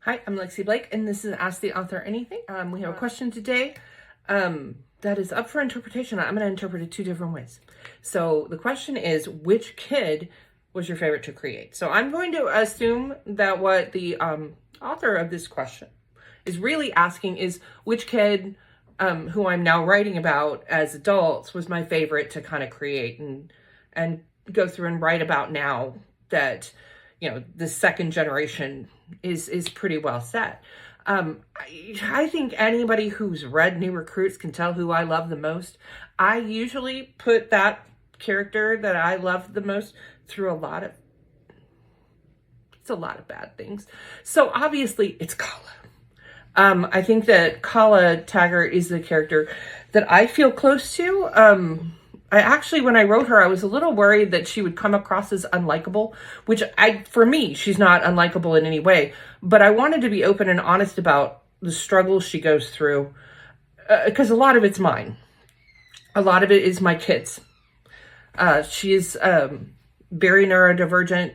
Hi, I'm Lexi Blake, and this is Ask the Author Anything. We have a question today that is up for interpretation. I'm going to interpret it two different ways. So the question is, which kid was your favorite to create? So I'm going to assume that what the author of this question is really asking is which kid who I'm now writing about as adults was my favorite to kind of create and go through and write about now that, you know, the second generation is pretty well set. I think anybody who's read New Recruits can tell who I love the most. I usually put that character that I love the most through a lot of bad things. So obviously it's Kala. I think that Kala Taggart is the character that I feel close to. I actually, when I wrote her, I was a little worried that she would come across as unlikable, which for me, she's not unlikable in any way, but I wanted to be open and honest about the struggles she goes through, because a lot of it's mine. A lot of it is my kids. She is very neurodivergent,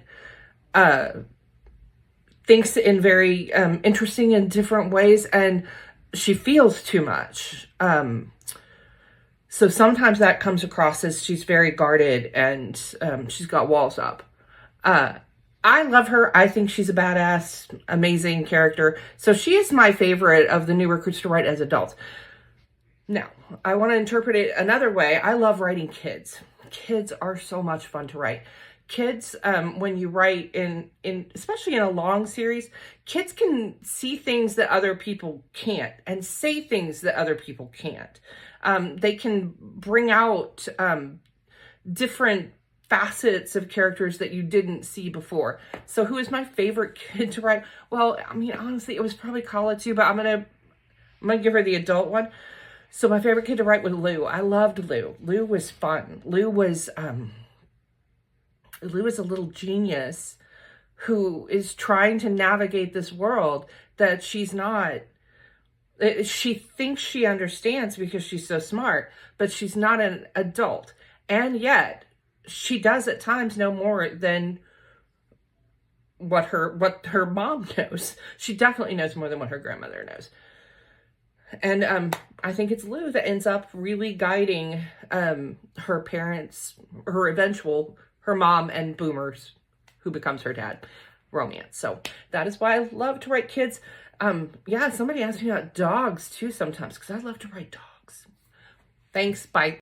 thinks in very interesting and different ways, and she feels too much. So sometimes that comes across as she's very guarded and she's got walls up. I love her. I think she's a badass, amazing character. So she is my favorite of the New Recruits to write as adults. Now, I want to interpret it another way. I love writing kids. Kids are so much fun to write. Kids, when you write in especially in a long series, kids can see things that other people can't and say things that other people can't. They can bring out different facets of characters that you didn't see before. So who is my favorite kid to write? Well, I mean, honestly, it was probably Kala too, but I'm gonna give her the adult one. So my favorite kid to write was Lou. I loved Lou. Lou was fun. Lou was a little genius who is trying to navigate this world that she's not. She thinks she understands because she's so smart, but she's not an adult. And yet she does at times know more than what her mom knows. She definitely knows more than what her grandmother knows. And I think it's Lou that ends up really guiding her parents, her mom and Boomer's, who becomes her dad, romance. So that is why I love to write kids. Yeah, somebody asks me about dogs too sometimes, because I love to write dogs. Thanks, bye.